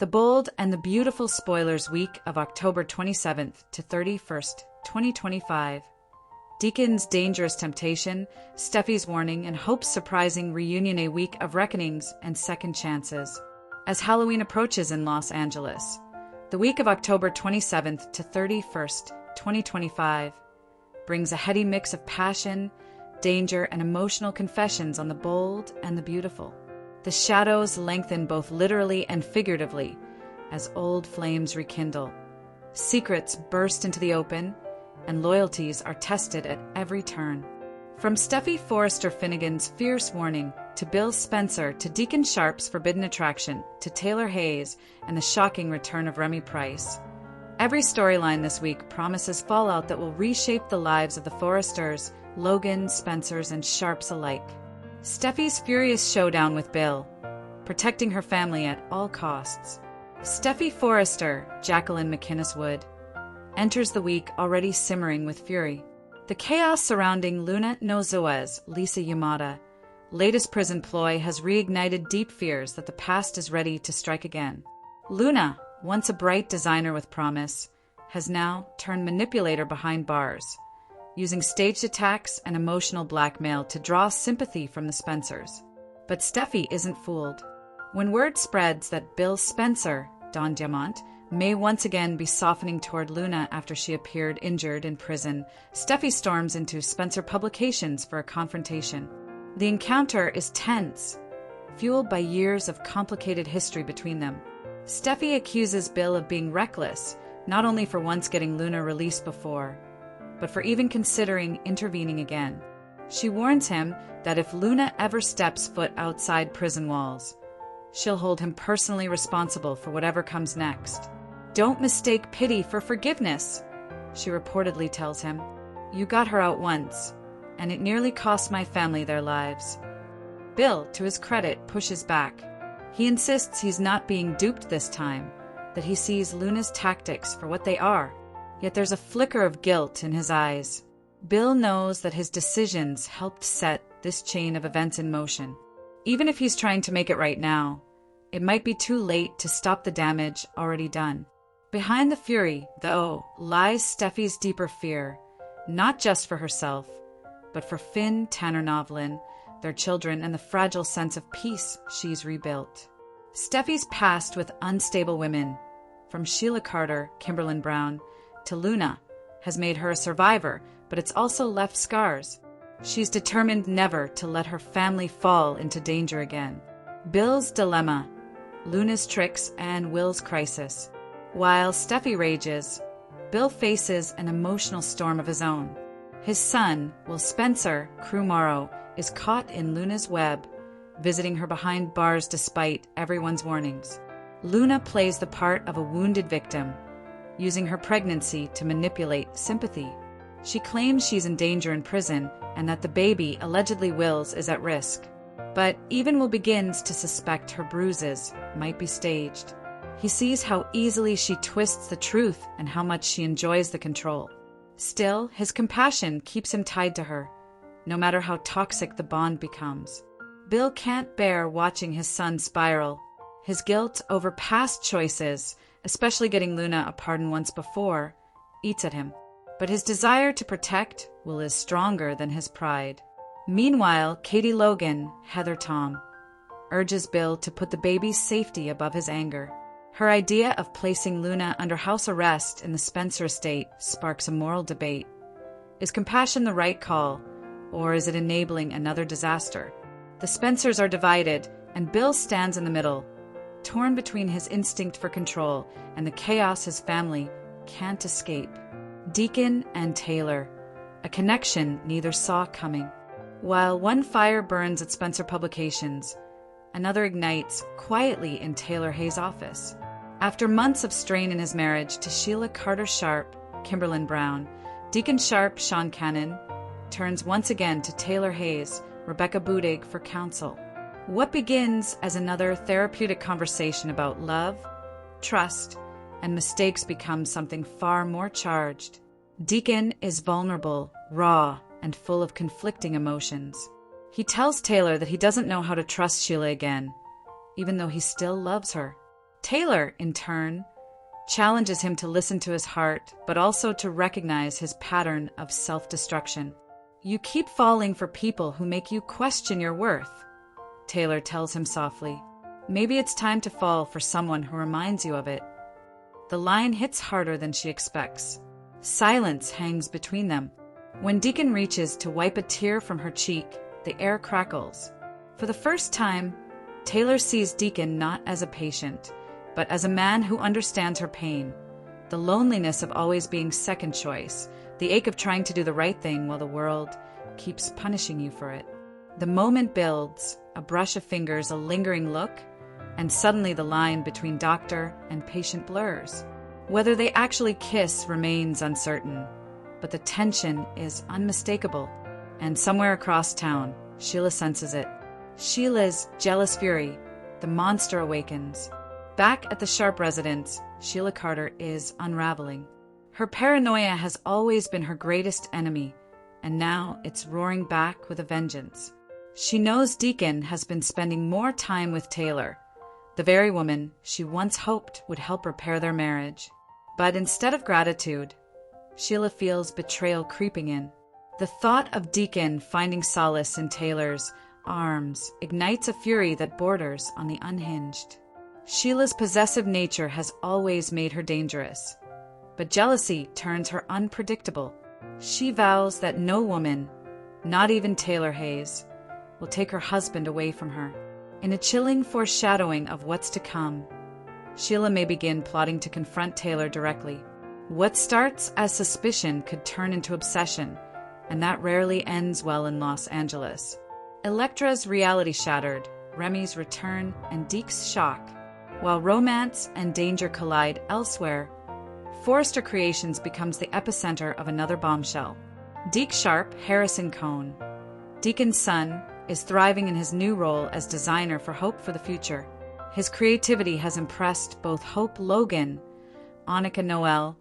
The bold and the beautiful spoilers week of October 27th to 31st, 2025. Deacon's dangerous temptation, Steffy's warning, and Hope's surprising reunion, a week of reckonings and second chances. As Halloween approaches in Los Angeles, the week of October 27th to 31st, 2025, brings a heady mix of passion, danger, and emotional confessions on the bold and the beautiful. The shadows lengthen both literally and figuratively as old flames rekindle. Secrets burst into the open, and loyalties are tested at every turn. From Steffy Forrester Finnegan's fierce warning, to Bill Spencer, to Deacon Sharp's forbidden attraction, to Taylor Hayes and the shocking return of Remy Price. Every storyline this week promises fallout that will reshape the lives of the Forresters, Logan, Spencers, and Sharps alike. Steffy's furious showdown with Bill, protecting her family at all costs. Steffy Forrester, Jacqueline McInnes Wood, enters the week already simmering with fury. The chaos surrounding Luna Nozoa's Lisa Yamada latest prison ploy has reignited deep fears that the past is ready to strike again. Luna, once a bright designer with promise, has now turned manipulator behind bars, using staged attacks and emotional blackmail to draw sympathy from the Spencers. But Steffy isn't fooled. When word spreads that Bill Spencer, Don Diamant, may once again be softening toward Luna after she appeared injured in prison, Steffy storms into Spencer Publications for a confrontation. The encounter is tense, fueled by years of complicated history between them. Steffy accuses Bill of being reckless, not only for once getting Luna released before, but for even considering intervening again. She warns him that if Luna ever steps foot outside prison walls, she'll hold him personally responsible for whatever comes next. "Don't mistake pity for forgiveness," she reportedly tells him. "You got her out once, and it nearly cost my family their lives." Bill, to his credit, pushes back. He insists he's not being duped this time, that he sees Luna's tactics for what they are. Yet there's a flicker of guilt in his eyes. Bill knows that his decisions helped set this chain of events in motion. Even if he's trying to make it right now, it might be too late to stop the damage already done. Behind the fury, though, lies Steffy's deeper fear, not just for herself, but for Finn, Tanner Novlin, their children, and the fragile sense of peace she's rebuilt. Steffy's past with unstable women, from Sheila Carter, Kimberlyn Brown, to Luna, has made her a survivor, but it's also left scars. She's determined never to let her family fall into danger again. Bill's dilemma, Luna's tricks, and Will's crisis. While Steffy rages, Bill faces an emotional storm of his own. His son, Will Spencer, Crew Morrow, is caught in Luna's web, visiting her behind bars despite everyone's warnings. Luna plays the part of a wounded victim, using her pregnancy to manipulate sympathy. She claims she's in danger in prison and that the baby, allegedly Will's, is at risk. But even Will begins to suspect her bruises might be staged. He sees how easily she twists the truth and how much she enjoys the control. Still, his compassion keeps him tied to her, no matter how toxic the bond becomes. Bill can't bear watching his son spiral. His guilt over past choices, especially getting Luna a pardon once before, eats at him. But his desire to protect Will is stronger than his pride. Meanwhile, Katie Logan, Heather Tom, urges Bill to put the baby's safety above his anger. Her idea of placing Luna under house arrest in the Spencer estate sparks a moral debate. Is compassion the right call, or is it enabling another disaster? The Spencers are divided, and Bill stands in the middle, torn between his instinct for control and the chaos his family can't escape. Deacon and Taylor, a connection neither saw coming. While one fire burns at Spencer Publications, another ignites quietly in Taylor Hayes' office. After months of strain in his marriage to Sheila Carter Sharp, Kimberlyn Brown, Deacon Sharp, Sean Cannon, turns once again to Taylor Hayes, Rebecca Budig for counsel. What begins as another therapeutic conversation about love, trust, and mistakes becomes something far more charged. Deacon is vulnerable, raw, and full of conflicting emotions. He tells Taylor that he doesn't know how to trust Sheila again, even though he still loves her. Taylor, in turn, challenges him to listen to his heart, but also to recognize his pattern of self-destruction. "You keep falling for people who make you question your worth," Taylor tells him softly. "Maybe it's time to fall for someone who reminds you of it." The line hits harder than she expects. Silence hangs between them. When Deacon reaches to wipe a tear from her cheek, the air crackles. For the first time, Taylor sees Deacon not as a patient, but as a man who understands her pain, the loneliness of always being second choice, the ache of trying to do the right thing while the world keeps punishing you for it. The moment builds, a brush of fingers, a lingering look, and suddenly the line between doctor and patient blurs. Whether they actually kiss remains uncertain, but the tension is unmistakable. And somewhere across town, Sheila senses it. Sheila's jealous fury, the monster awakens. Back at the Sharp residence, Sheila Carter is unraveling. Her paranoia has always been her greatest enemy, and now it's roaring back with a vengeance. She knows Deacon has been spending more time with Taylor, the very woman she once hoped would help repair their marriage. But instead of gratitude, Sheila feels betrayal creeping in. The thought of Deacon finding solace in Taylor's arms ignites a fury that borders on the unhinged. Sheila's possessive nature has always made her dangerous, but jealousy turns her unpredictable. She vows that no woman, not even Taylor Hayes, will take her husband away from her. In a chilling foreshadowing of what's to come, Sheila may begin plotting to confront Taylor directly. What starts as suspicion could turn into obsession, and that rarely ends well in Los Angeles. Electra's reality shattered, Remy's return, and Deke's shock. While romance and danger collide elsewhere, Forrester Creations becomes the epicenter of another bombshell. Deke Sharp, Harrison Cohn, Deacon's son, is thriving in his new role as designer for Hope for the Future. His creativity has impressed both Hope Logan, Annika Noel,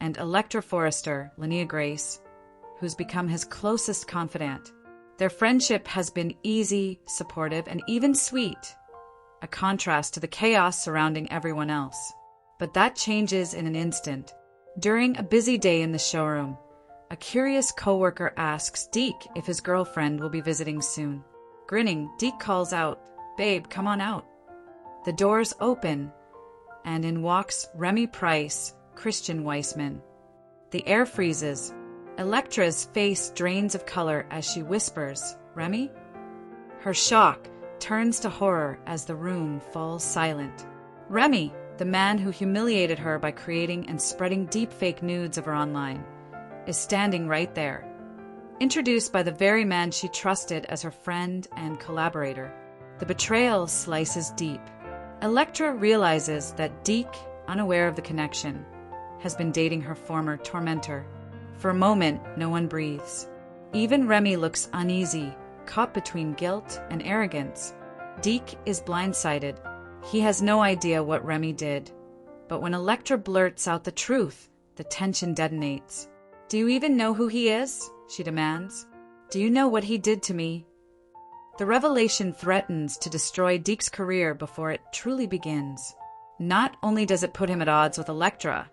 and Electra Forrester, Linnea Grace, who's become his closest confidant. Their friendship has been easy, supportive, and even sweet, a contrast to the chaos surrounding everyone else. But that changes in an instant. During a busy day in the showroom, a curious coworker asks Deke if his girlfriend will be visiting soon. Grinning, Deke calls out, "Babe, come on out." The doors open, and in walks Remy Price, Christian Weissman. The air freezes. Electra's face drains of color as she whispers, "Remy?" Her shock turns to horror as the room falls silent. Remy, the man who humiliated her by creating and spreading deepfake nudes of her online, is standing right there, introduced by the very man she trusted as her friend and collaborator. The betrayal slices deep. Electra realizes that Deke, unaware of the connection, has been dating her former tormentor. For a moment, no one breathes. Even Remy looks uneasy, caught between guilt and arrogance. Deke is blindsided. He has no idea what Remy did. But when Electra blurts out the truth, the tension detonates. "Do you even know who he is?" she demands. "Do you know what he did to me?" The revelation threatens to destroy Deke's career before it truly begins. Not only does it put him at odds with Electra,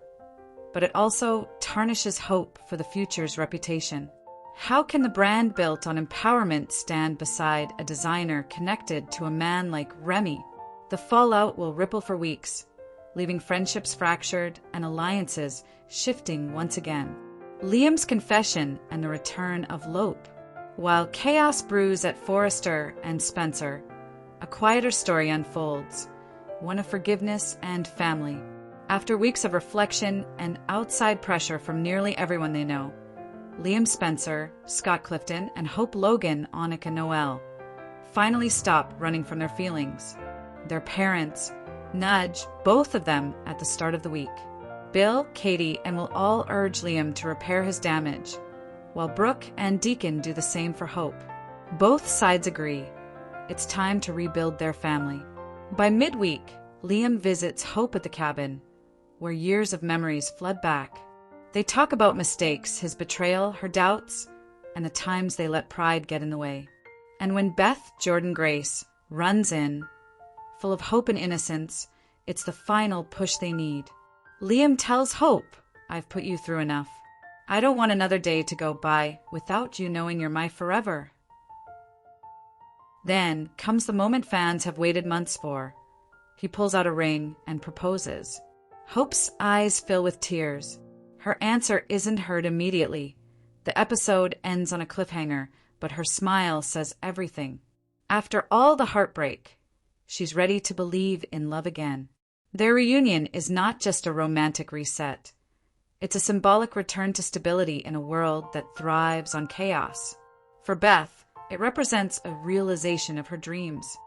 but it also tarnishes Hope for the Future's reputation. How can the brand built on empowerment stand beside a designer connected to a man like Remy? The fallout will ripple for weeks, leaving friendships fractured and alliances shifting once again. Liam's confession and the return of Lope. While chaos brews at Forrester and Spencer, a quieter story unfolds, one of forgiveness and family. After weeks of reflection and outside pressure from nearly everyone they know, Liam Spencer, Scott Clifton, and Hope Logan, Annika Noel, finally stop running from their feelings. Their parents nudge both of them at the start of the week. Bill, Katie, and will all urge Liam to repair his damage, while Brooke and Deacon do the same for Hope. Both sides agree. It's time to rebuild their family. By midweek, Liam visits Hope at the cabin, where years of memories flood back. They talk about mistakes, his betrayal, her doubts, and the times they let pride get in the way. And when Beth Jordan Grace runs in, full of hope and innocence, It's the final push they need. Liam tells Hope, "I've put you through enough. I don't want another day to go by without you knowing you're my forever." Then comes the moment fans have waited months for. He pulls out a ring and proposes. Hope's eyes fill with tears. Her answer isn't heard immediately. The episode ends on a cliffhanger, but her smile says everything. After all the heartbreak, she's ready to believe in love again. Their reunion is not just a romantic reset. It's a symbolic return to stability in a world that thrives on chaos. For Beth, it represents a realization of her dreams.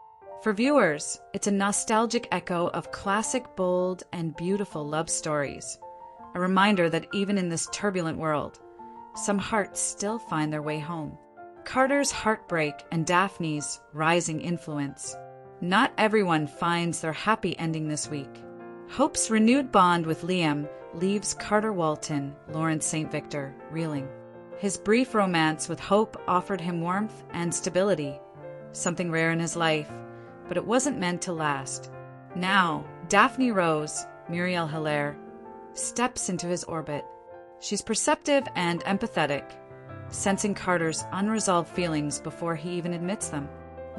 For viewers, it's a nostalgic echo of classic, bold, and beautiful love stories. A reminder that even in this turbulent world, some hearts still find their way home. Carter's heartbreak and Daphne's rising influence. Not everyone finds their happy ending this week. Hope's renewed bond with Liam leaves Carter Walton, Lawrence St. Victor, reeling. His brief romance with Hope offered him warmth and stability, something rare in his life, but it wasn't meant to last. Now, Daphne Rose, Muriel Hilaire, steps into his orbit. She's perceptive and empathetic, sensing Carter's unresolved feelings before he even admits them.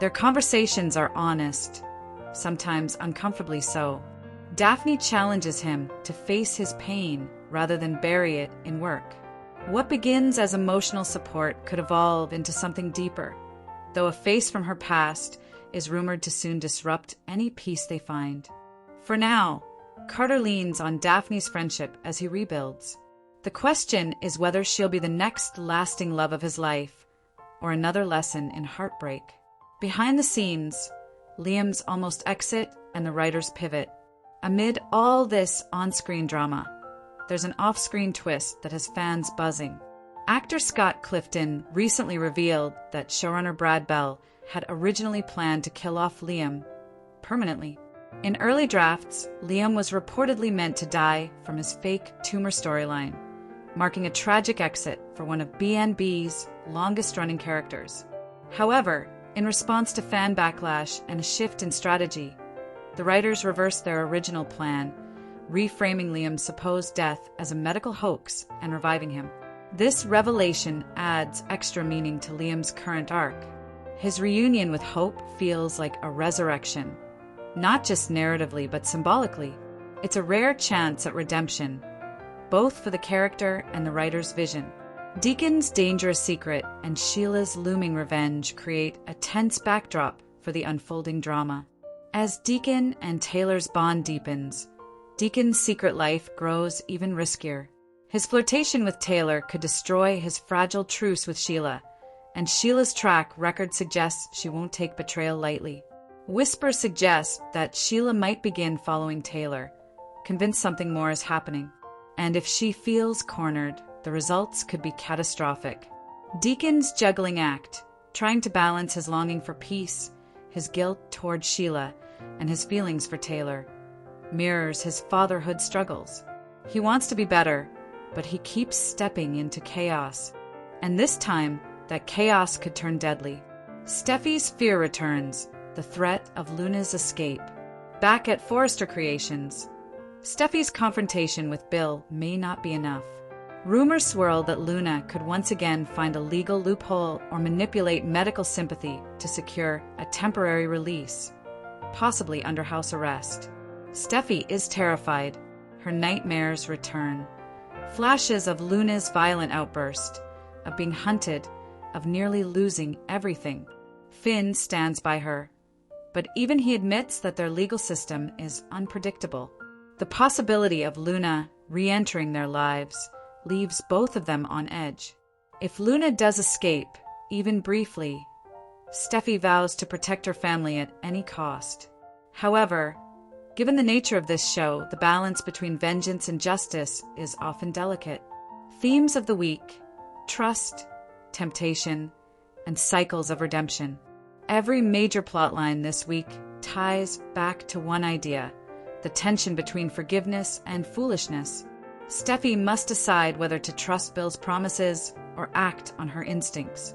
Their conversations are honest, sometimes uncomfortably so. Daphne challenges him to face his pain rather than bury it in work. What begins as emotional support could evolve into something deeper, though a face from her past is rumored to soon disrupt any peace they find. For now, Carter leans on Daphne's friendship as he rebuilds. The question is whether she'll be the next lasting love of his life, or another lesson in heartbreak. Behind the scenes, Liam's almost exit and the writer's pivot. Amid all this on-screen drama, there's an off-screen twist that has fans buzzing. Actor Scott Clifton recently revealed that showrunner Brad Bell had originally planned to kill off Liam permanently. In early drafts, Liam was reportedly meant to die from his fake tumor storyline, marking a tragic exit for one of B&B's longest-running characters. However, in response to fan backlash and a shift in strategy, the writers reversed their original plan, reframing Liam's supposed death as a medical hoax and reviving him. This revelation adds extra meaning to Liam's current arc. His reunion with Hope feels like a resurrection, not just narratively but symbolically. It's a rare chance at redemption, both for the character and the writer's vision. Deacon's dangerous secret and Sheila's looming revenge create a tense backdrop for the unfolding drama. As Deacon and Taylor's bond deepens, Deacon's secret life grows even riskier. His flirtation with Taylor could destroy his fragile truce with Sheila, and Sheila's track record suggests she won't take betrayal lightly. Whispers suggest that Sheila might begin following Taylor, convinced something more is happening. And if she feels cornered, the results could be catastrophic. Deacon's juggling act, trying to balance his longing for peace, his guilt toward Sheila, and his feelings for Taylor, mirrors his fatherhood struggles. He wants to be better, but he keeps stepping into chaos. And this time, that chaos could turn deadly. Steffy's fear returns, the threat of Luna's escape. Back at Forrester Creations, Steffy's confrontation with Bill may not be enough. Rumors swirl that Luna could once again find a legal loophole or manipulate medical sympathy to secure a temporary release, possibly under house arrest. Steffy is terrified. Her nightmares return. Flashes of Luna's violent outburst, of being hunted, of nearly losing everything. Finn stands by her, but even he admits that their legal system is unpredictable. The possibility of Luna re-entering their lives leaves both of them on edge. If Luna does escape, even briefly, Steffy vows to protect her family at any cost. However, given the nature of this show, the balance between vengeance and justice is often delicate. Themes of the week: trust, temptation, and cycles of redemption. Every major plotline this week ties back to one idea: the tension between forgiveness and foolishness. Steffy must decide whether to trust Bill's promises or act on her instincts.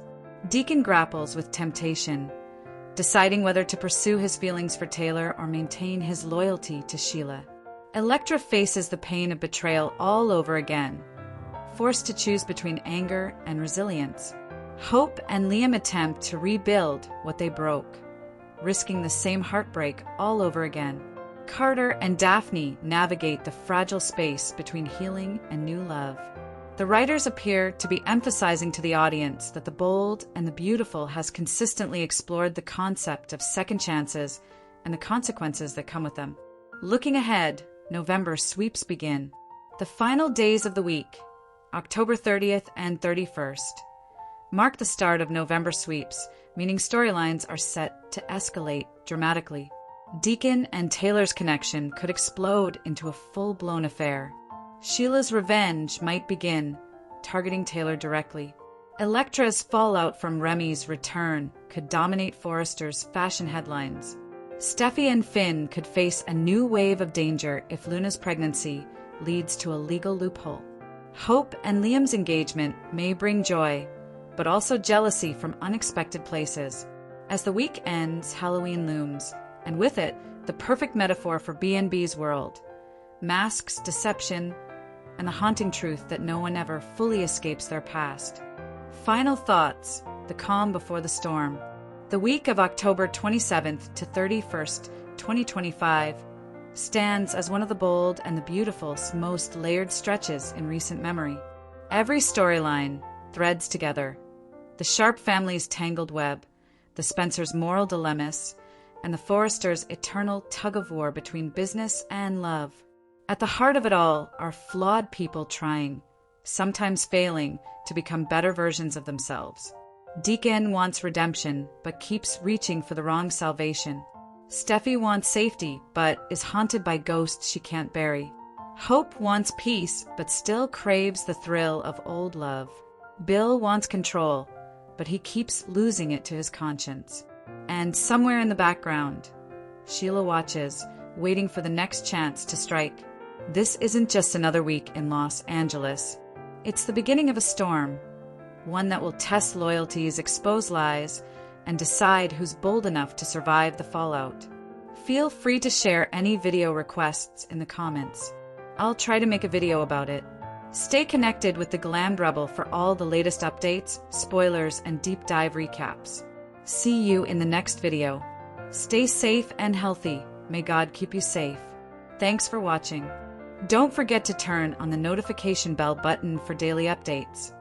Deacon grapples with temptation, deciding whether to pursue his feelings for Taylor or maintain his loyalty to Sheila. Electra faces the pain of betrayal all over again, forced to choose between anger and resilience. Hope and Liam attempt to rebuild what they broke, risking the same heartbreak all over again. Carter and Daphne navigate the fragile space between healing and new love. The writers appear to be emphasizing to the audience that the bold and the beautiful has consistently explored the concept of second chances and the consequences that come with them. Looking ahead, November sweeps begin. The final days of the week, October 30th and 31st, mark the start of November sweeps, meaning storylines are set to escalate dramatically. Deacon and Taylor's connection could explode into a full-blown affair. Sheila's revenge might begin, targeting Taylor directly. Electra's fallout from Remy's return could dominate Forrester's fashion headlines. Steffy and Finn could face a new wave of danger if Luna's pregnancy leads to a legal loophole. Hope and Liam's engagement may bring joy, but also jealousy from unexpected places. As the week ends, Halloween looms, and with it, the perfect metaphor for B&B's world. Masks, deception, and the haunting truth that no one ever fully escapes their past. Final thoughts, the calm before the storm. The week of October 27th to 31st, 2025, stands as one of the bold and the beautiful's most layered stretches in recent memory. Every storyline threads together. The Sharp family's tangled web, the Spencer's moral dilemmas, and the Forresters' eternal tug-of-war between business and love. At the heart of it all are flawed people trying, sometimes failing, to become better versions of themselves. Deacon wants redemption, but keeps reaching for the wrong salvation. Steffy wants safety, but is haunted by ghosts she can't bury. Hope wants peace, but still craves the thrill of old love. Bill wants control, but he keeps losing it to his conscience. And somewhere in the background, Sheila watches, waiting for the next chance to strike. This isn't just another week in Los Angeles. It's the beginning of a storm, one that will test loyalties, expose lies, and decide who's bold enough to survive the fallout. Feel free to share any video requests in the comments. I'll try to make a video about it. Stay connected with the Glammed Rebel for all the latest updates, spoilers, and deep dive recaps. See you in the next video. Stay safe and healthy. May God keep you safe. Thanks for watching. Don't forget to turn on the notification bell button for daily updates.